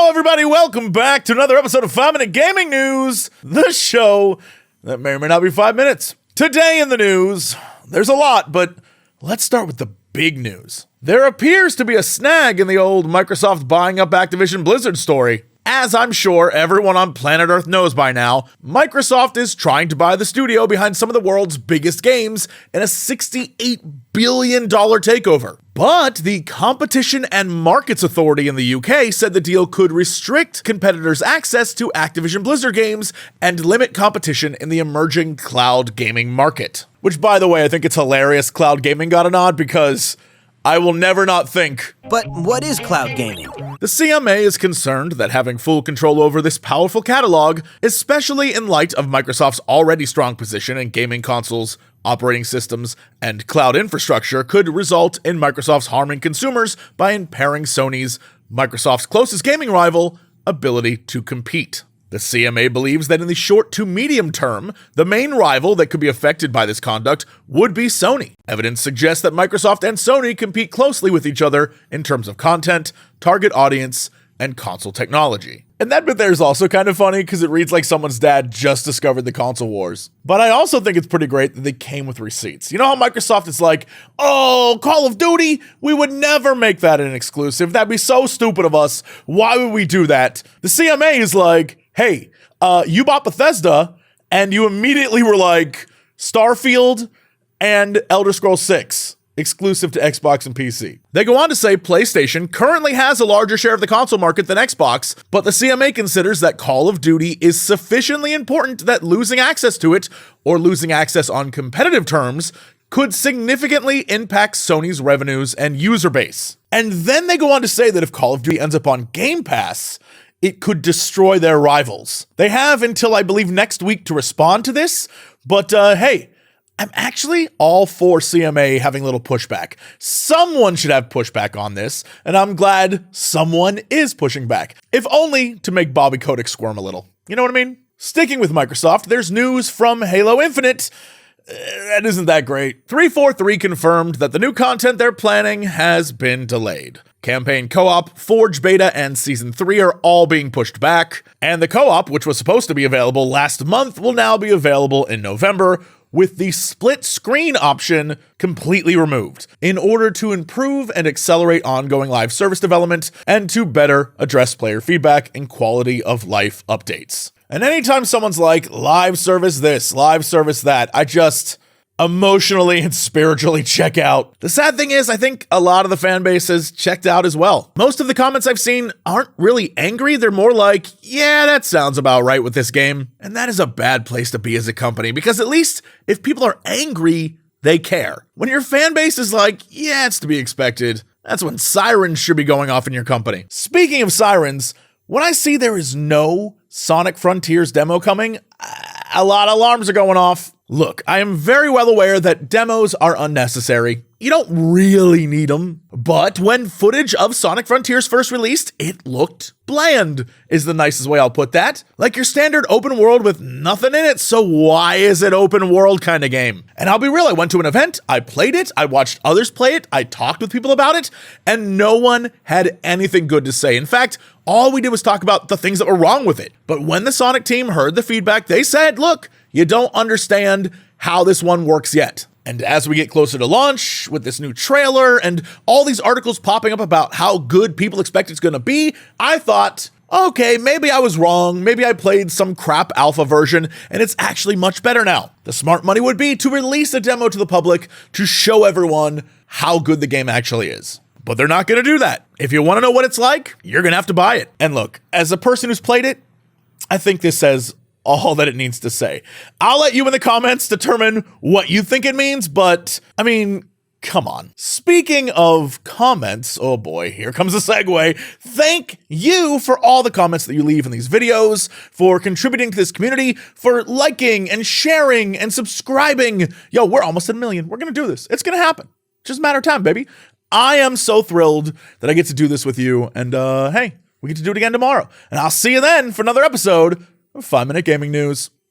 Hello, everybody. Welcome back to another episode of 5 Minute Gaming News, the show that may or may not be 5 minutes. Today in the news, there's a lot, but let's start with the big news. There appears to be a snag in the old Microsoft buying up Activision Blizzard story. As I'm sure everyone on planet Earth knows by now, Microsoft is trying to buy the studio behind some of the world's biggest games in a $68 billion takeover. But the Competition and Markets Authority in the UK said the deal could restrict competitors' access to Activision Blizzard games and limit competition in the emerging cloud gaming market. Which, by the way, I think it's hilarious cloud gaming got a nod because I will never not think. But what is cloud gaming? The CMA is concerned that having full control over this powerful catalog, especially in light of Microsoft's already strong position in gaming consoles, operating systems, and cloud infrastructure, could result in Microsoft's harming consumers by impairing Sony's, Microsoft's closest gaming rival, ability to compete. The CMA believes that in the short to medium term, the main rival that could be affected by this conduct would be Sony. Evidence suggests that Microsoft and Sony compete closely with each other in terms of content, target audience, and console technology. And that bit there is also kind of funny because it reads like someone's dad just discovered the console wars. But I also think it's pretty great that they came with receipts. You know how Microsoft is like, oh, Call of Duty? We would never make that an exclusive. That'd be so stupid of us. Why would we do that? The CMA is like, hey, you bought Bethesda and you immediately were like, Starfield and Elder Scrolls 6. Exclusive to Xbox and PC. They go on to say PlayStation currently has a larger share of the console market than Xbox, but the CMA considers that Call of Duty is sufficiently important that losing access to it, or losing access on competitive terms, could significantly impact Sony's revenues and user base. And then they go on to say that if Call of Duty ends up on Game Pass, it could destroy their rivals. They have until, I believe, next week to respond to this, but hey, I'm actually all for CMA having a little pushback. Someone should have pushback on this, and I'm glad someone is pushing back, if only to make Bobby Kotick squirm a little. You know what I mean? Sticking with Microsoft, there's news from Halo Infinite. That isn't that great. 343 confirmed that the new content they're planning has been delayed. Campaign co-op, Forge Beta, and Season 3 are all being pushed back, and the co-op, which was supposed to be available last month, will now be available in November, with the split screen option completely removed in order to improve and accelerate ongoing live service development and to better address player feedback and quality of life updates. And anytime someone's like, live service this, live service that, I just emotionally and spiritually check out. The sad thing is, I think a lot of the fan base has checked out as well. Most of the comments I've seen aren't really angry. They're more like, yeah, that sounds about right with this game. And that is a bad place to be as a company, because at least if people are angry, they care. When your fan base is like, yeah, it's to be expected, that's when sirens should be going off in your company. Speaking of sirens, when I see there is no Sonic Frontiers demo coming, a lot of alarms are going off. Look, I am very well aware that demos are unnecessary. You don't really need them. But when footage of Sonic Frontiers first released, it looked bland, is the nicest way I'll put that. Like your standard open world with nothing in it, so why is it open world kind of game? And I'll be real, I went to an event, I played it, I watched others play it, I talked with people about it, and no one had anything good to say. In fact, all we did was talk about the things that were wrong with it. But when the Sonic team heard the feedback, they said, look, you don't understand how this one works yet. And as we get closer to launch, with this new trailer and all these articles popping up about how good people expect it's going to be, I thought, okay, maybe I was wrong. Maybe I played some crap alpha version and it's actually much better now. The smart money would be to release a demo to the public to show everyone how good the game actually is. But they're not going to do that. If you want to know what it's like, you're going to have to buy it. And look, as a person who's played it, I think this says all that it needs to say. I'll let you in the comments determine what you think it means, but I mean, come on. Speaking of comments, oh boy, here comes a segue. Thank you for all the comments that you leave in these videos, for contributing to this community, for liking and sharing and subscribing. Yo, we're almost at 1 million. We're gonna do this. It's gonna happen. Just a matter of time, baby. I am so thrilled that I get to do this with you, and hey, we get to do it again tomorrow. And I'll see you then for another episode of 5 Minute Gaming News.